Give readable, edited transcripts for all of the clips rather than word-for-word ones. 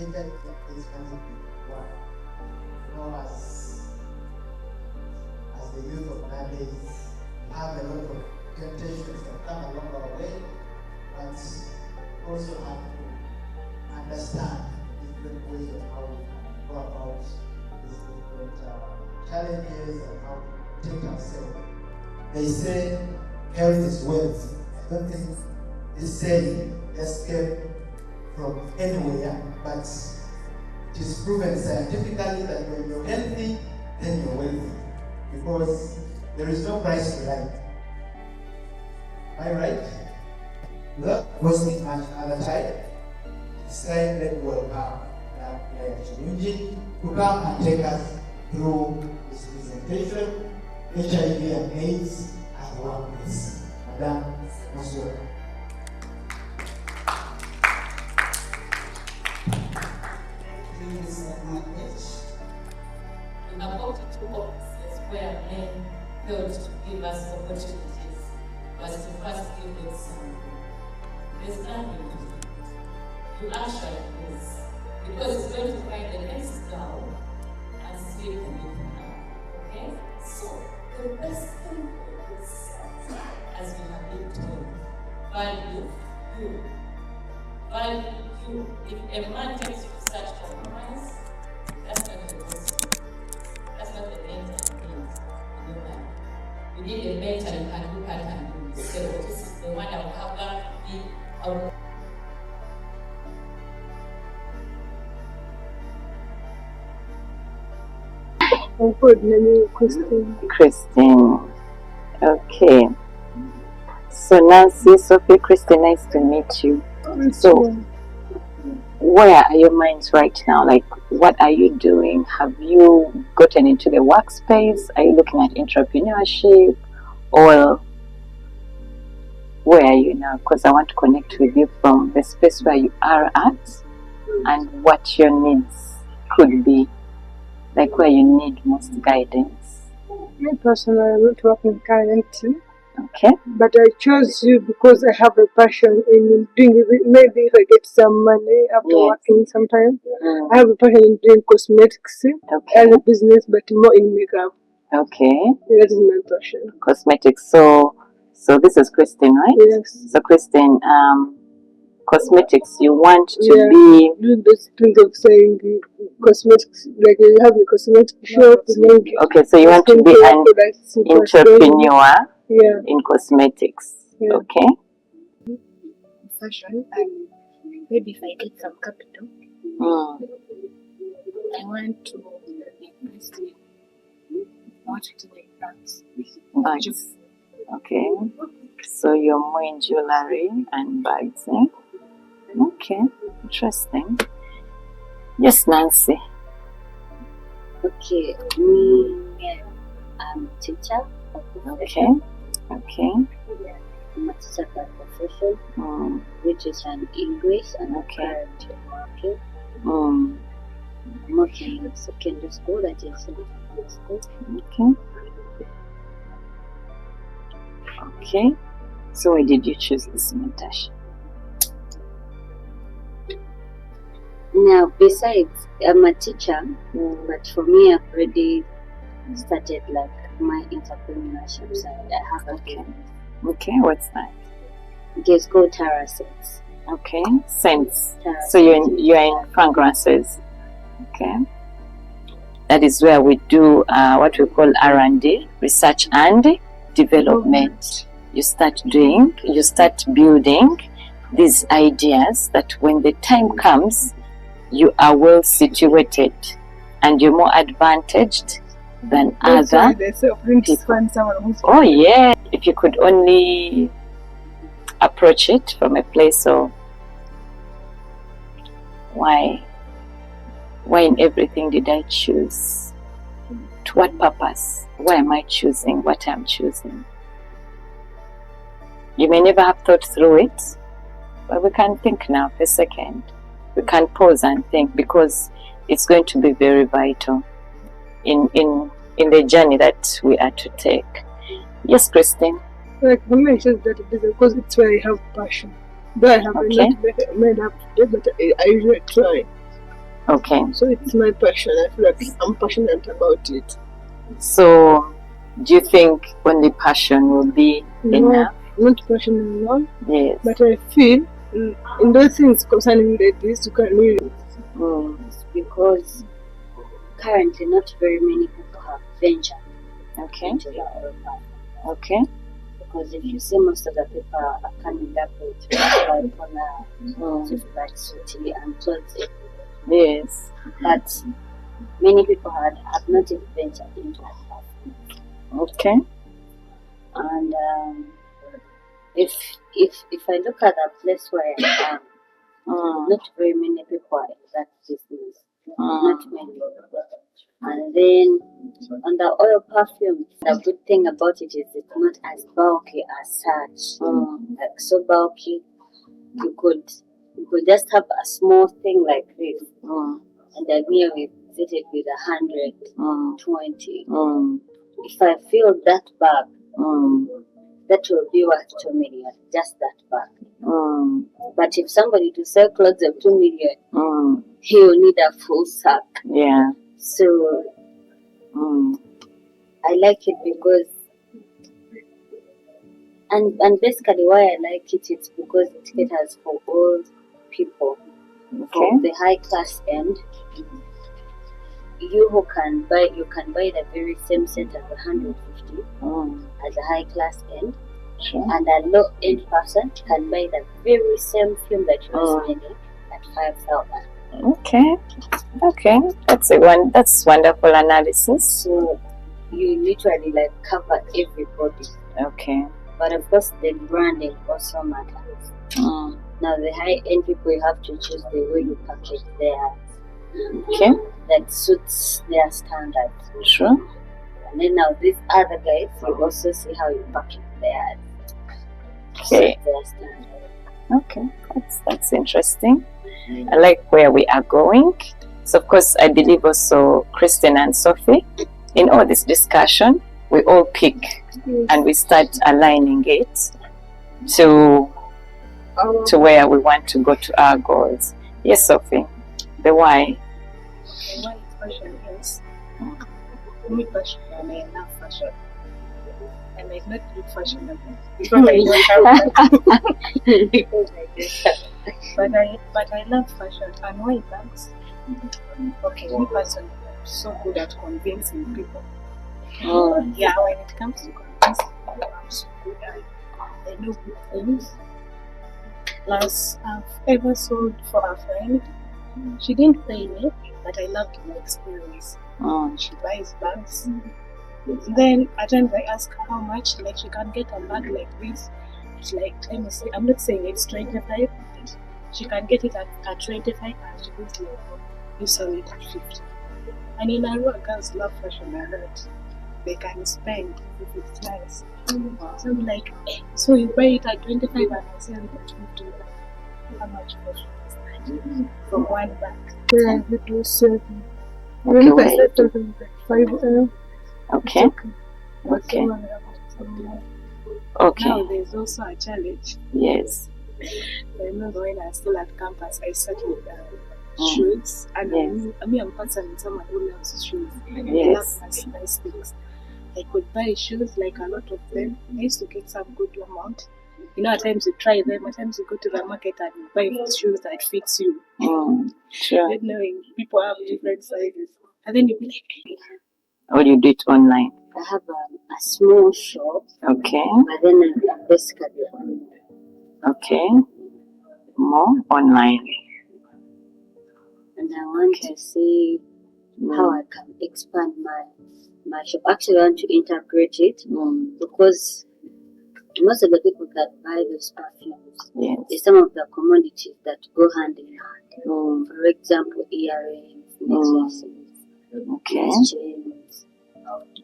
even if it's going to be one. You know, as the youth of nowadays, we have a lot of temptations that come along our way, but also have to understand the different ways of how we can go about these different challenges and how to protect ourselves. They say health is wealth. I don't think this saying just came from anywhere, but it is proven scientifically that when you're healthy, then you're wealthy, because there is no price to life. Am I right? Not wasting much other time. It's time that we welcome Chirunji to come and take us through this presentation, HIV and AIDS at the workplace. Madam, most welcome. In about 2 offices where men failed to give us opportunities was to first give them something. There's nothing to do. You actually lose, because it's going to find the next girl and sleep with her. Okay? So the best thing is, as we have been told, value you. Value you. If a man takes you to such compromise, that's not the gospel. That's not the mentor means in your life. You need a mentor you can look at and do. So this is the one that will have that be our. I'm good, name is Christine. Christine. Okay. So Nancy, Sophie, Christine, nice to meet you. So, where are your minds right now? Like, what are you doing? Have you gotten into the workspace? Are you looking at entrepreneurship? Or where are you now? Because I want to connect with you from the space where you are at and what your needs could be. Like where you need most guidance. Me personally, I'm not working currently. Okay. But I chose you because I have a passion in doing it. Maybe if I get some money after working sometime, I have a passion in doing cosmetics as a business, but more in makeup. Okay. That is my passion. Cosmetics. So this is Christine, right? Yes. So Christine, cosmetics, you want to be doing those things of saying cosmetics, like you have a cosmetic shop. Okay, so you want to be an entrepreneur in cosmetics. Yeah. Okay. Fashion, and maybe if I get some capital, I want to invest in bags. Bags. Okay. So you're more in jewelry and bags, eh? Okay, interesting. Yes, Nancy. Okay, me, I'm a teacher. Okay. Okay. I'm a teacher by profession, which is an English and currently working. I'm working in secondary school, that is secondary school. Okay. Okay. So why did you choose this mentorship? Now, besides, I'm a teacher, but for me, I've already started like my entrepreneurship side. I have Okay, what's that? It's called Tara Scents. Okay, scents. So you're in fragrances. Okay. That is where we do what we call R&D, research and development. You start building these ideas that when the time comes, you are well situated and you're more advantaged than other people. Oh yeah, if you could only approach it from a place of why in everything did I choose? To what purpose? Why am I choosing what I'm choosing? You may never have thought through it, but we can think now for a second. We can pause and think, because it's going to be very vital in the journey that we are to take. Yes, Christine? Like for me, it's just that because it's where I have passion. Though I have not made up today, but I usually try. Okay. So it's my passion. I feel like I'm passionate about it. So, do you think only passion will be enough? Not passion alone. Yes. But I feel in those things concerning ladies, you can really. It's because currently not very many people have ventured into the oil path. Okay. Because if you see, most of the people are coming up with bipolar, with black sooty and clothes. Yes. But many people have not even ventured into that path. Okay. And if I look at the place where I am, not very many people are in that business. Not many. And then on the oil perfume, the good thing about it is it's not as bulky as such. Like so bulky, you could just have a small thing like this, and then here we fit it with 120. If I fill that bag, that will be worth 2 million, just that bag. But if somebody to sell clothes of 2 million, he will need a full sack. Yeah. So I like it because, and basically why I like it is because it caters for all people. For the high class end, you can buy the very same set at 150 at the high class end. Sure. And a low end person can buy the very same film that you are spending at 5,000. Okay. That's wonderful analysis. So you literally like cover everybody. Okay. But of course the branding also matters. Now the high end people, you have to choose the way you package theirs. That suits their standards. Sure. And then now these other guys, you also see how you package theirs. Okay. Their standards. Okay. That's interesting. I like where we are going. So of course I believe also Kristen and Sophie, in all this discussion, we all pick and we start aligning it to where we want to go to our goals. Yes, Sophie, the why. Why fashion is me fashion, and I love fashion. I might not look fashionable because I don't have because I do. But I love fashion. And why bags? Okay, me personally, I'm so good at convincing people. Yeah, when it comes to convincing people, I'm so good at I know good things. Plus, I've ever sold for a friend. She didn't pay me, but I loved the experience. She buys bags. Then at times I ask her how much, like she can get a bag like this. It's like, let me say, I'm not saying it's 25. She can get it at 25 and she goes like, you sell it at 50. And in Arua, girls love fashion a lot. They can spend if it's nice. So I'm like, so you buy it at 25 and I sell it at 50. How much fashion is that? From one bag. Yeah, it was 7. Even if I said something like 5. Okay. Now there's also a challenge. Yes. I remember when I was still at campus, I started with shoes. And I'm personally someone who loves shoes. I love nice things. I could buy shoes, like a lot of them. I used to get some good amount. You know, at times you try them, at times you go to the market and you buy shoes that fits you. Sure. Not knowing people have different sizes. And then you'll be like, or you do it online? I have a small shop. Okay. But then I'm basically online. Okay. More online. And I want to see how I can expand my shop. Actually, I want to integrate it because most of the people that buy those perfumes is some of the commodities that go hand in hand. For example, earrings, necklaces, chains,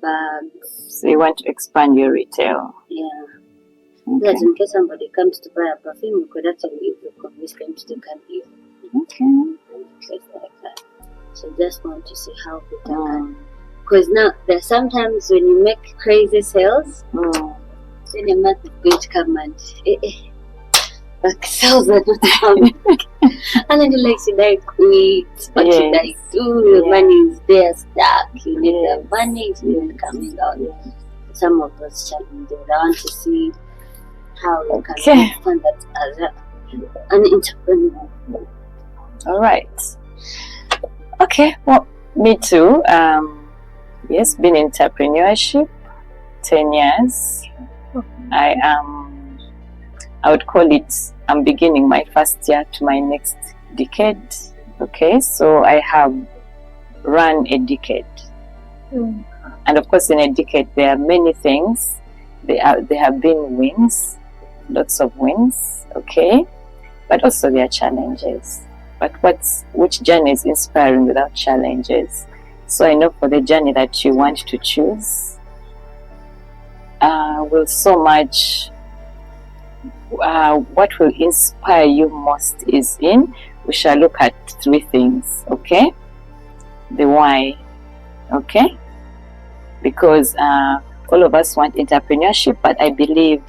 bags. So you want to expand your retail? Yeah. That in case somebody comes to buy a perfume, you could actually convince them to come here. Things like that. So just want to see how people can. Because now, there's sometimes when you make crazy sales, then a man is going to come and like thousands of times. And then you're like, should I quit? What should I do? The money is there stuck. You need the money, it's not coming out. Some of those challenges, I want to see how you can understand that as an entrepreneur. All right. Okay. Well, me too. Yes, been in entrepreneurship 10 years. I would call it, I'm beginning my first year to my next decade. Okay, so I have run a decade. And of course, in a decade, there are many things. There have been wins, lots of wins, okay? But also there are challenges. But which journey is inspiring without challenges? So I know for the journey that you want to choose, will so much, what will inspire you most is in, we shall look at 3 things, okay? The why, okay? Because all of us want entrepreneurship, but I believe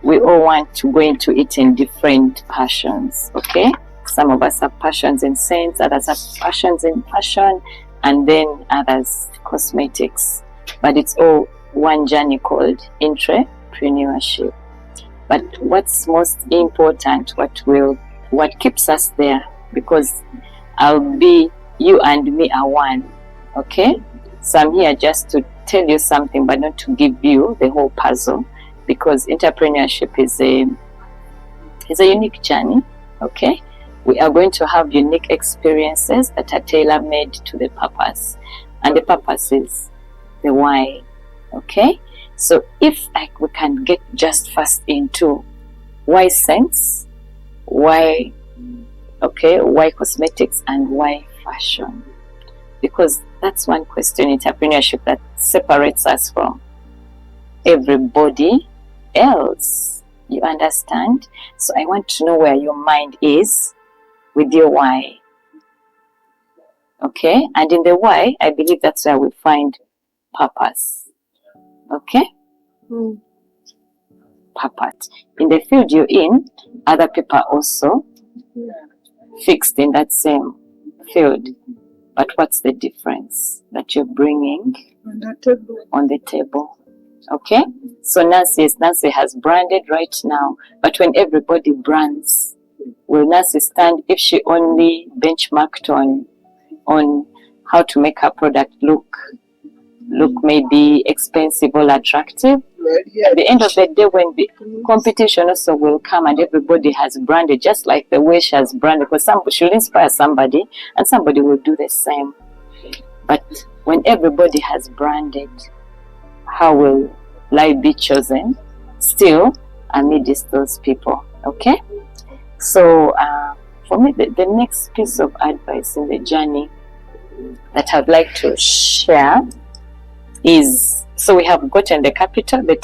we all want to go into it in different passions, okay? Some of us have passions in scents, others have passions in fashion, and then others cosmetics. But it's all one journey called entrepreneurship. But what's most important, what keeps us there, because you and me are one, okay? So I'm here just to tell you something, but not to give you the whole puzzle, because entrepreneurship is a unique journey, okay? We are going to have unique experiences that are tailor-made to the purpose, and the purpose is the why, okay? So if we can get just first into why scents, why cosmetics, and why fashion, because that's one question in entrepreneurship that separates us from everybody else. You understand? So I want to know where your mind is with your why. Okay? And in the why, I believe that's where we find purpose. Okay? Purpose. In the field you're in, other people are also fixed in that same field. But what's the difference that you're bringing on the table? Okay? So Nancy has branded right now. But when everybody brands, will Nancy stand if she only benchmarked on how to make her product look maybe expensive or attractive? At the end of the day, when the competition also will come and everybody has branded, just like the way she has branded, because she'll inspire somebody and somebody will do the same. But when everybody has branded, how will I be chosen still amidst those people? Okay? So for me, the next piece of advice in the journey that I'd like to share is, so we have gotten the capital, the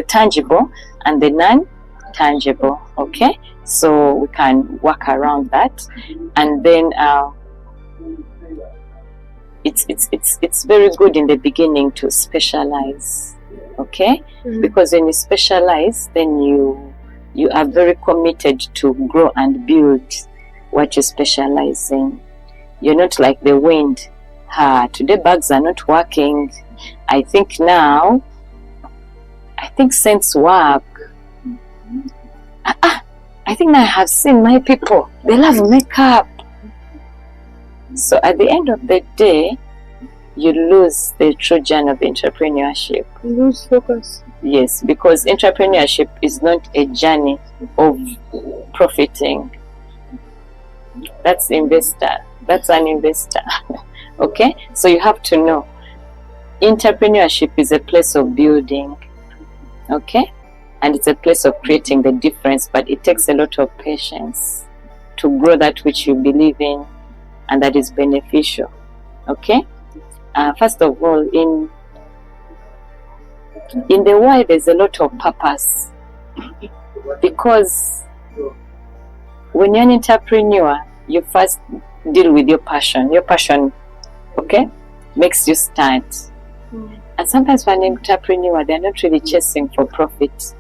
tangible and the non-tangible, okay? So we can work around that, and then it's very good in the beginning to specialize, okay? Because when you specialize, then you are very committed to grow and build what you specialize in. You're not like the wind. Today bags are not working. I think scents work. I think now I have seen my people. They love makeup. So at the end of the day, you lose the true journey of entrepreneurship. You lose focus. Yes, because entrepreneurship is not a journey of profiting. That's an investor. Okay, so you have to know entrepreneurship is a place of building, okay, and it's a place of creating the difference, but it takes a lot of patience to grow that which you believe in and that is beneficial. Okay, first of all, in the why, there's a lot of purpose, because when you're an entrepreneur, you first deal with your passion. Your passion, okay, makes you start. And sometimes for an entrepreneur, they're not really chasing for profit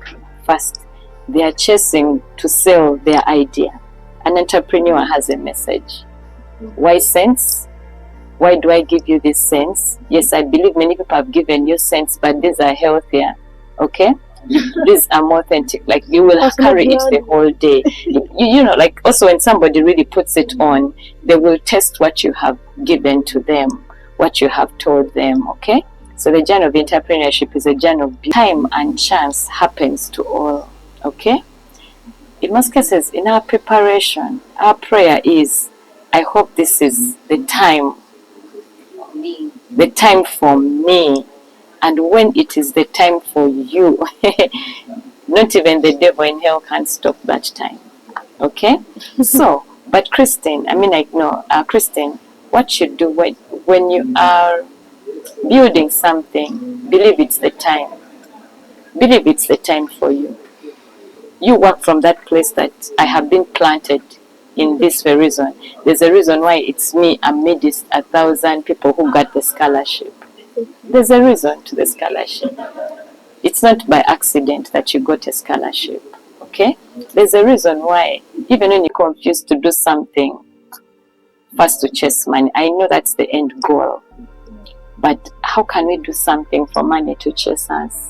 first. They are chasing to sell their idea. An entrepreneur has a message. Why sense? Why do I give you this sense? Yes, I believe many people have given you sense, but these are healthier. Okay? These are more authentic. Like you will carry it the whole day. You know, like also when somebody really puts it on, they will test what you have given to them, what you have told them. Okay? So the journey of entrepreneurship is a journey of time and chance happens to all. Okay? In most cases, in our preparation, our prayer is, I hope this is the time for me. And when it is the time for you, not even the devil in hell can stop that time. Okay? So, but Christine, Christine, what you do when you are building something, believe it's the time. Believe it's the time for you. You work from that place that I have been planted in this very reason. There's a reason why it's me amidst 1,000 people who got the scholarship. There's a reason to the scholarship. It's not by accident that you got a scholarship. Okay? There's a reason why, even when you're confused to do something, first to chase money. I know that's the end goal. But how can we do something for money to chase us?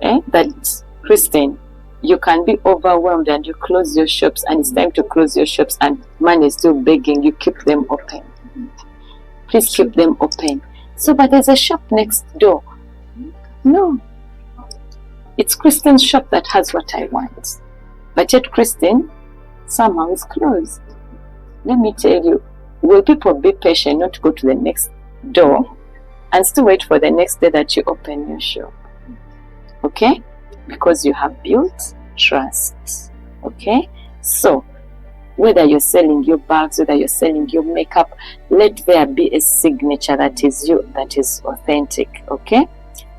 That, Christine, you can be overwhelmed and you close your shops and it's time to close your shops and money is still begging you, keep them open. Please keep them open. So, but there's a shop next door. No. It's Christine's shop that has what I want. But yet Christine somehow is closed. Let me tell you, will people be patient not to go to the next door and still wait for the next day that you open your shop? Okay? Because you have built trust. Okay? So, whether you're selling your bags, whether you're selling your makeup, let there be a signature that is you, that is authentic. Okay?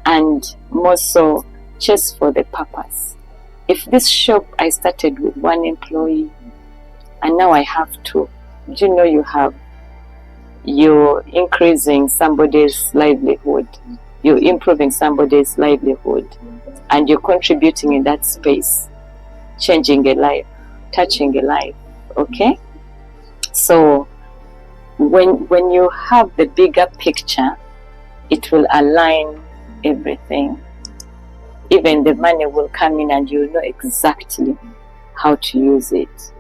And more so, just for the purpose. If this shop I started with 1 employee and now I have 2, do you know you're increasing somebody's livelihood, you're improving somebody's livelihood, and you're contributing in that space, changing a life, touching a life. Okay? So when you have the bigger picture, it will align everything. Even the money will come in and you'll know exactly how to use it.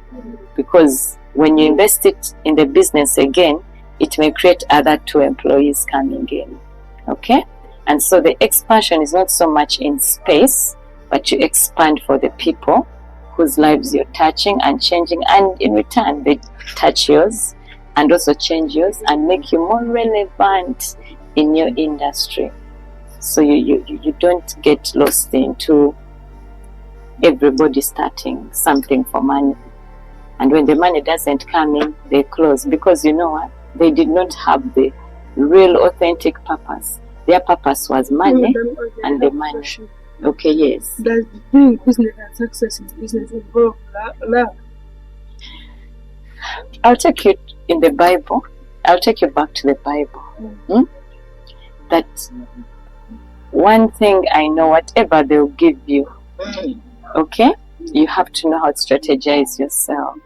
Because when you invest it in the business again, it may create other 2 employees coming in. Okay? And so the expansion is not so much in space, but you expand for the people whose lives you're touching and changing, and in return they touch yours and also change yours and make you more relevant in your industry. So you don't get lost into everybody starting something for money. And when the money doesn't come in, they close. Because you know what? They did not have the real authentic purpose. Their purpose was money and the money. Okay, yes. Does doing business and success in business involve love? I'll take you in the Bible. I'll take you back to the Bible. That one thing I know, whatever they'll give you, okay, you have to know how to strategize yourself.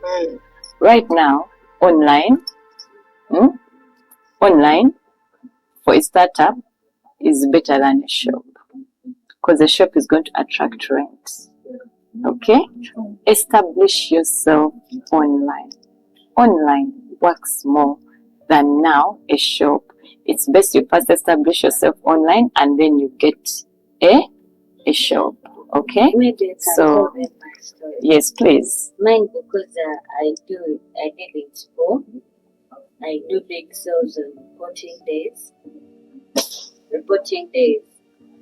Right now, online for a startup is better than a shop, because a shop is going to attract rent. Okay? Establish yourself online. Online works more than now a shop. It's best you first establish yourself online and then you get a shop. Okay? Maybe So, my story. yes, please. Mine, because I did in school. I do big sales on reporting days.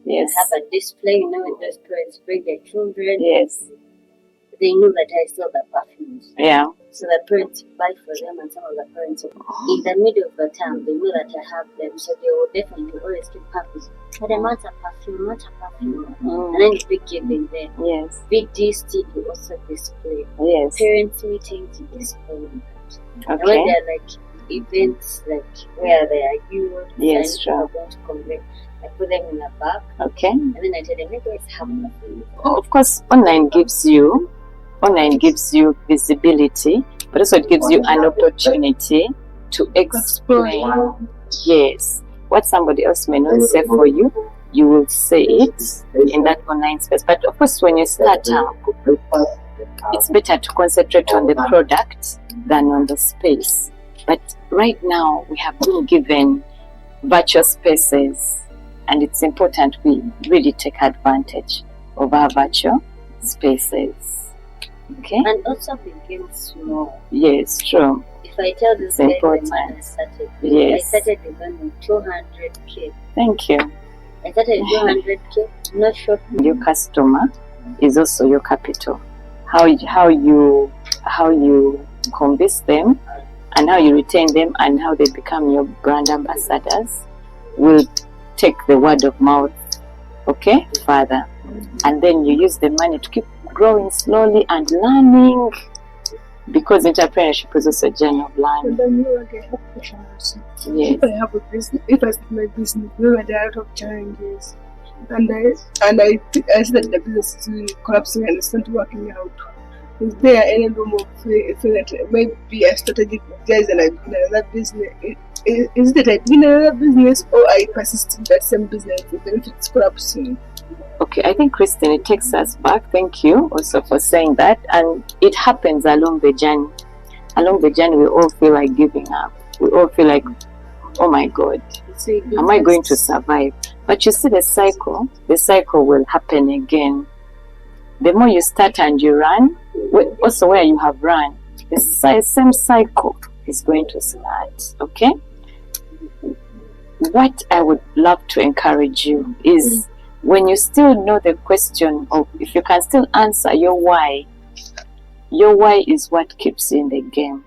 Yes. I have a display, when those parents bring their children. Yes. They know that I sell the perfumes. Yeah. So the parents buy for them, and some of the parents, in the middle of the term, they know that I have them, so they will definitely always keep perfumes. But I want a perfume. And then it's big giving there. Yes. Big GST, you also display. Yes. Parents meetings, you display that. And when Okay. they're like, events like where they are used. Yes, and sure. I'm going to convert. I put them in a bag, Okay. and then I tell them, "Hey guys, have one." Of course, online gives you visibility, but also it gives you an opportunity to explain. Yes, what somebody else may not say for you, you will say it in that online space. But of course, when you start out, it's better to concentrate on the product than on the space. But right now, we have been given virtual spaces, and it's important we really take advantage of our virtual spaces. Okay? And also begin small. Yes, true. If I tell this It's guy important. when I started, Yes. I started the gun with 200k. Thank you. I started with 200k, not sure. Your customer is also your capital. How you convince them, and how you retain them, and how they become your brand ambassadors will take the word of mouth, okay, further. And then you use the money to keep growing slowly and learning, because entrepreneurship is also a journey of And learning. then you again have questions. Yes. If I have a business, if I start my business, there are a lot of challenges. And I see that the business is really collapsing and it's not working out. Is there any room of maybe a strategic guys and I've been in another business? Is it that I've been in another business, or I persist in that same business even if it's collapsing? Okay, I think, Christine, it takes us back. Thank you also for saying that. And it happens along the journey. Along the journey, we all feel like giving up. We all feel like, oh my God, am I going to survive? But you see the cycle will happen again. The more you start and you run, also where you have run, the same cycle is going to start, okay? What I would love to encourage you is, when you still know the question of, if you can still answer your why is what keeps you in the game.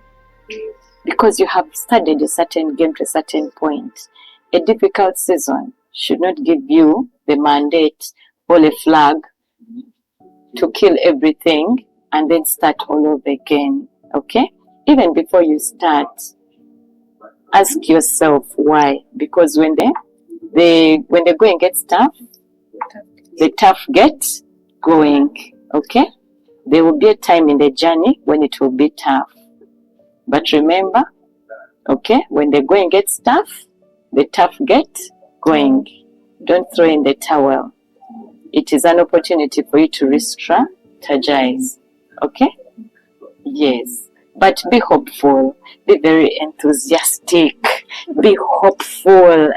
Because you have studied a certain game to a certain point. A difficult season should not give you the mandate or a flag to kill everything and then start all over again, okay? Even before you start, ask yourself why. Because when the going gets tough, the tough get going, okay? There will be a time in the journey when it will be tough. But remember, okay, when the going gets tough, the tough get going. Don't throw in the towel. It is an opportunity for you to re-strategize, okay? Yes. But be hopeful. Be very enthusiastic. Be hopeful.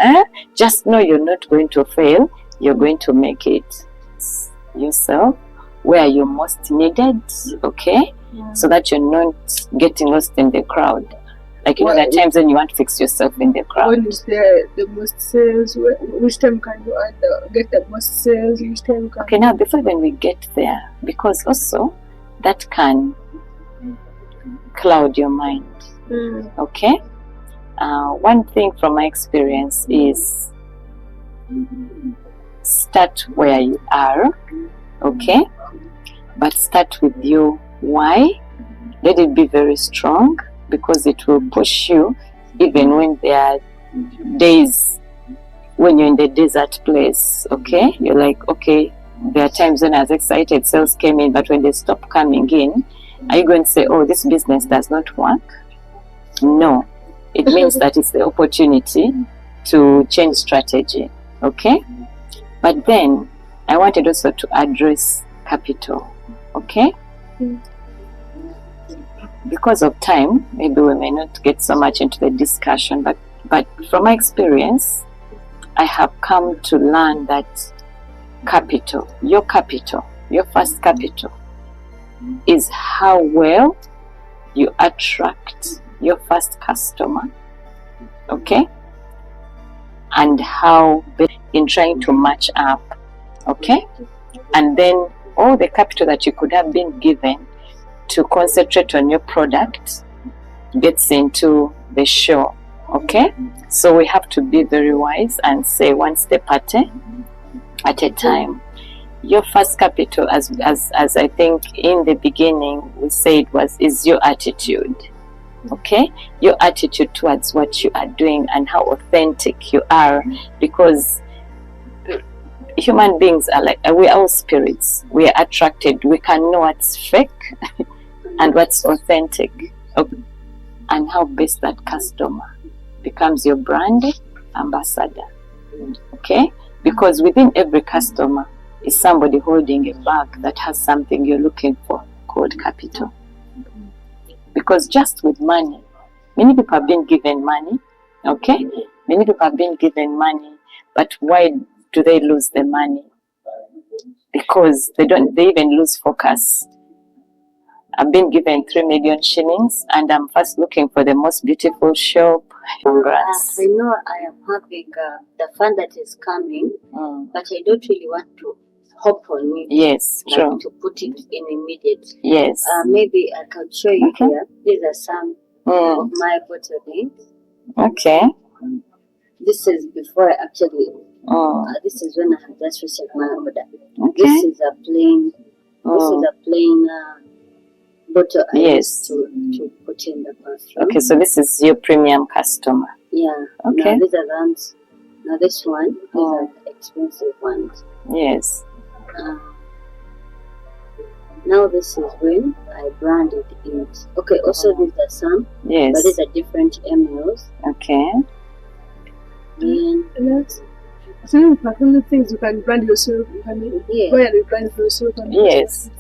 Just know you're not going to fail. You're going to make it yourself where you're most needed, okay? So that you're not getting lost in the crowd. Like, you know, there are times when you want to fix yourself in the crowd. When is there the most sales? Which time can you get the most sales? Which time can Okay, now before when we get there, because also that can cloud your mind, okay? One thing from my experience is, start where you are, okay? But start with your why. Let it be very strong, because it will push you even when there are days when you're in the desert place, okay? You're like, okay, there are times when I was excited, sales came in, but when they stop coming in, are you going to say, oh, this business does not work? No. It means that it's the opportunity to change strategy, okay? But then, I wanted also to address capital, okay? Because of time, maybe we may not get so much into the discussion, but from my experience, I have come to learn that capital, your first capital, is how well you attract your first customer, okay? And how in trying to match up, okay? And then all the capital that you could have been given to concentrate on your product gets into the show, okay? So we have to be very wise and say one step at a time. Your first capital, as I think in the beginning we said, is your attitude, Okay, your attitude towards what you are doing and how authentic you are, because human beings are like, we're all spirits. We are attracted. We can know what's fake and what's authentic, and how best that customer becomes your brand ambassador. Okay, because within every customer is somebody holding a bag that has something you're looking for, called capital. Because just with money, many people have been given money. Okay, many people have been given money, but why do they lose the money? Because they even lose focus. I've been given 3 million shillings and I'm first looking for the most beautiful shop. Congrats. I know I am having the fund that is coming, but I don't really want to hop on it. Yes, like true. to put it in immediate. Yes. Maybe I can show you here. These are some of my photo links. Okay. This is before I actually. This is when I have just received my order. Okay. This is a plain. This is a plain bottle I used to put in the bathroom. Okay, so this is your premium customer. Yeah. Okay. Now these are ones. Now this one. These are the expensive ones. Yes. Now this is when I branded it. Okay, also these are some. Yes. But these are different mLs. Okay. And so the things you can brand yourself, you can go and brand for yourself. Yes.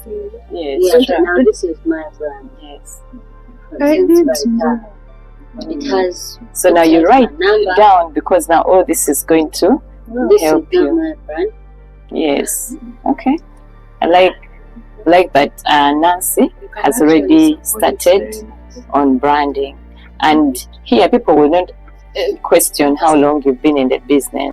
Yes. yeah, so now this is my brand. Yes. It has. So now you write down, because now all this is going to help This is you. my brand. Yes. Okay. I like that Nancy has already started on branding, and here people will not question how long you've been in the business.